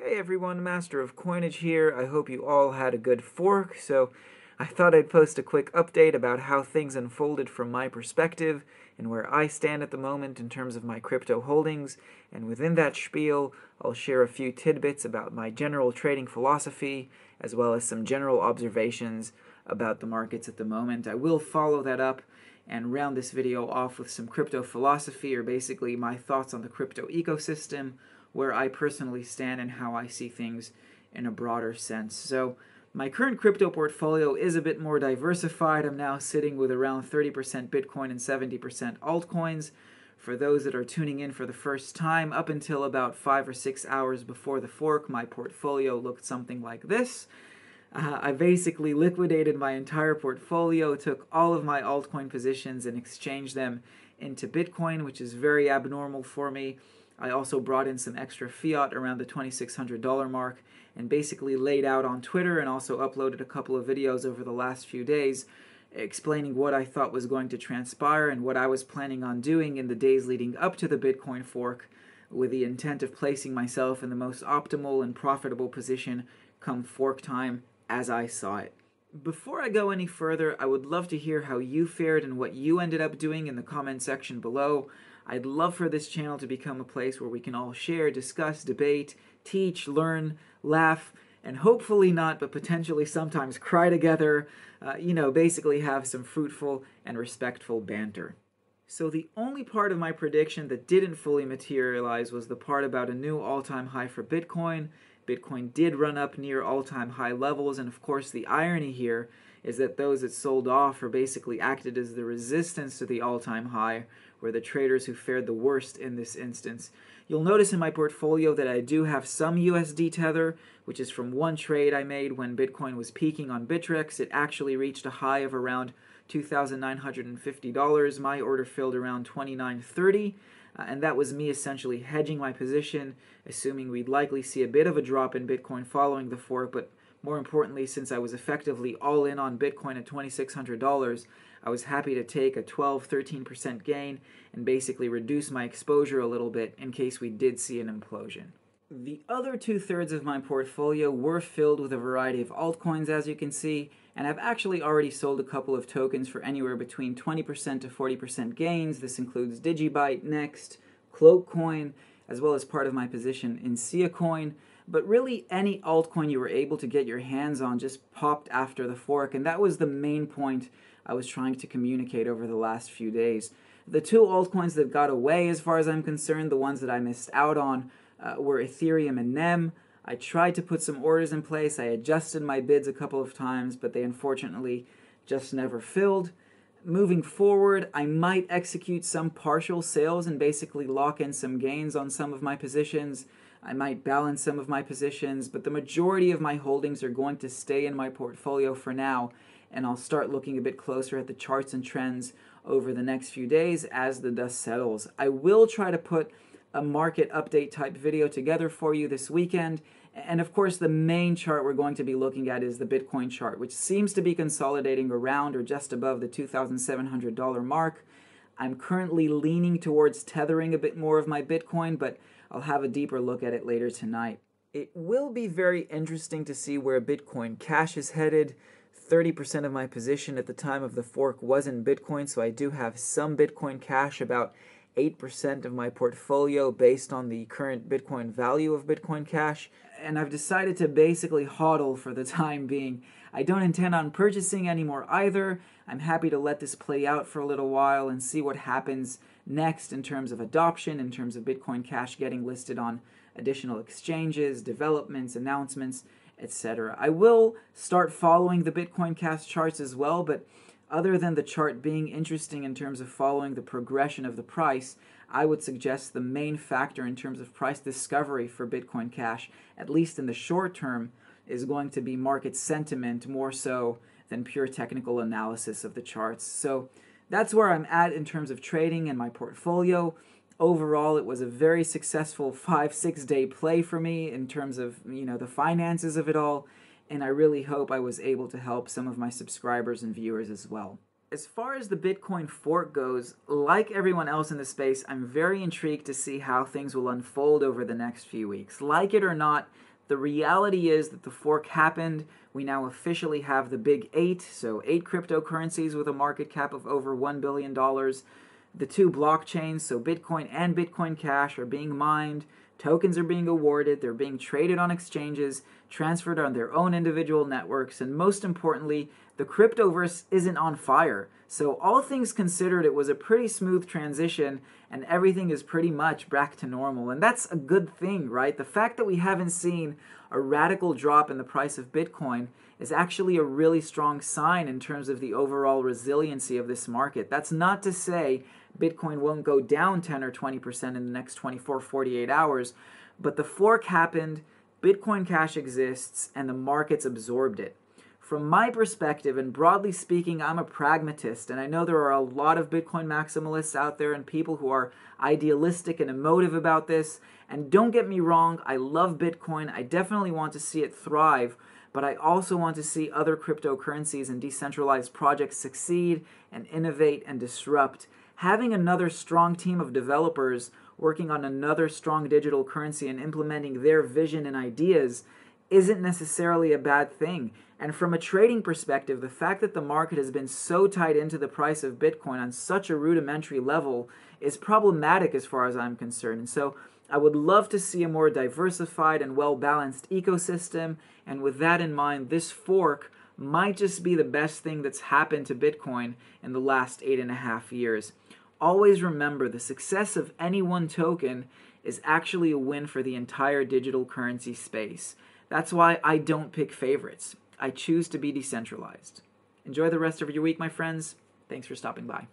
Hey everyone, Master of Coinage here. I hope you all had a good fork. So I thought I'd post a quick update about how things unfolded from my perspective and where I stand at the moment in terms of my crypto holdings. And within that spiel, I'll share a few tidbits about my general trading philosophy, as well as some general observations about the markets at the moment. I will follow that up and round this video off with some crypto philosophy, or basically my thoughts on the crypto ecosystem, where I personally stand and how I see things in a broader sense. So my current crypto portfolio is a bit more diversified. I'm now sitting with around 30% Bitcoin and 70% altcoins. For those that are tuning in for the first time, up until about 5 or 6 hours before the fork, my portfolio looked something like this. I basically liquidated my entire portfolio, took all of my altcoin positions and exchanged them into Bitcoin, which is very abnormal for me. I also brought in some extra fiat around the $2,600 mark and basically laid out on Twitter and also uploaded a couple of videos over the last few days explaining what I thought was going to transpire and what I was planning on doing in the days leading up to the Bitcoin fork, with the intent of placing myself in the most optimal and profitable position come fork time as I saw it. Before I go any further, I would love to hear how you fared and what you ended up doing in the comment section below. I'd love for this channel to become a place where we can all share, discuss, debate, teach, learn, laugh, and hopefully not, but potentially sometimes cry together, basically have some fruitful and respectful banter. So the only part of my prediction that didn't fully materialize was the part about a new all-time high for Bitcoin. Bitcoin did run up near all-time high levels, and of course the irony here is that those that sold off or basically acted as the resistance to the all-time high were the traders who fared the worst in this instance. You'll notice in my portfolio that I do have some USD tether, which is from one trade I made when Bitcoin was peaking on Bittrex. It actually reached a high of around $2,950. My order filled around $2,930. And that was me essentially hedging my position, assuming we'd likely see a bit of a drop in Bitcoin following the fork, but more importantly, since I was effectively all in on Bitcoin at $2,600, I was happy to take a 12-13% gain and basically reduce my exposure a little bit in case we did see an implosion. The other 2/3 of my portfolio were filled with a variety of altcoins, as you can see, and I've actually already sold a couple of tokens for anywhere between 20% to 40% gains. This includes Digibyte, Next, Cloakcoin, as well as part of my position in Siacoin. But really, any altcoin you were able to get your hands on just popped after the fork, and that was the main point I was trying to communicate over the last few days. The two altcoins that got away, as far as I'm concerned, the ones that I missed out on, were Ethereum and NEM. I tried to put some orders in place. I adjusted my bids a couple of times, but they unfortunately just never filled. Moving forward, I might execute some partial sales and basically lock in some gains on some of my positions. I might balance some of my positions, but the majority of my holdings are going to stay in my portfolio for now, and I'll start looking a bit closer at the charts and trends over the next few days as the dust settles. I will try to put a market update type video together for you this weekend. And of course, the main chart we're going to be looking at is the Bitcoin chart, which seems to be consolidating around or just above the $2,700 mark. I'm currently leaning towards tethering a bit more of my Bitcoin, but I'll have a deeper look at it later tonight. It will be very interesting to see where Bitcoin Cash is headed. 30% of my position at the time of the fork was in Bitcoin, so I do have some Bitcoin Cash, about 8% of my portfolio based on the current Bitcoin value of Bitcoin Cash, and I've decided to basically hodl for the time being. I don't intend on purchasing anymore either. I'm happy to let this play out for a little while and see what happens next in terms of adoption, in terms of Bitcoin Cash getting listed on additional exchanges, developments, announcements, etc. I will start following the Bitcoin Cash charts as well, but other than the chart being interesting in terms of following the progression of the price, I would suggest the main factor in terms of price discovery for Bitcoin Cash, at least in the short term, is going to be market sentiment more so than pure technical analysis of the charts. So that's where I'm at in terms of trading and my portfolio. Overall, it was a very successful 5-6 day play for me in terms of, the finances of it all. And I really hope I was able to help some of my subscribers and viewers as well. As far as the Bitcoin fork goes, like everyone else in the space, I'm very intrigued to see how things will unfold over the next few weeks. Like it or not, The reality is that the fork happened. We now officially have the big 8, so 8 cryptocurrencies with a market cap of over $1 billion. The 2 blockchains, so Bitcoin and Bitcoin Cash, are being mined. Tokens are being awarded, they're being traded on exchanges, transferred on their own individual networks, and most importantly, the cryptoverse isn't on fire. So all things considered, it was a pretty smooth transition, and everything is pretty much back to normal. And that's a good thing, right? The fact that we haven't seen a radical drop in the price of Bitcoin is actually a really strong sign in terms of the overall resiliency of this market. That's not to say Bitcoin won't go down 10 or 20% in the next 24, 48 hours, but the fork happened, Bitcoin Cash exists, and the markets absorbed it. From my perspective, and broadly speaking, I'm a pragmatist, and I know there are a lot of Bitcoin maximalists out there and people who are idealistic and emotive about this, and don't get me wrong, I love Bitcoin, I definitely want to see it thrive, but I also want to see other cryptocurrencies and decentralized projects succeed and innovate and disrupt. Having another strong team of developers working on another strong digital currency and implementing their vision and ideas isn't necessarily a bad thing. And from a trading perspective, the fact that the market has been so tied into the price of Bitcoin on such a rudimentary level is problematic as far as I'm concerned. And so I would love to see a more diversified and well-balanced ecosystem. And with that in mind, this fork might just be the best thing that's happened to Bitcoin in the last 8.5 years. Always remember, the success of any one token is actually a win for the entire digital currency space. That's why I don't pick favorites. I choose to be decentralized. Enjoy the rest of your week, my friends. Thanks for stopping by.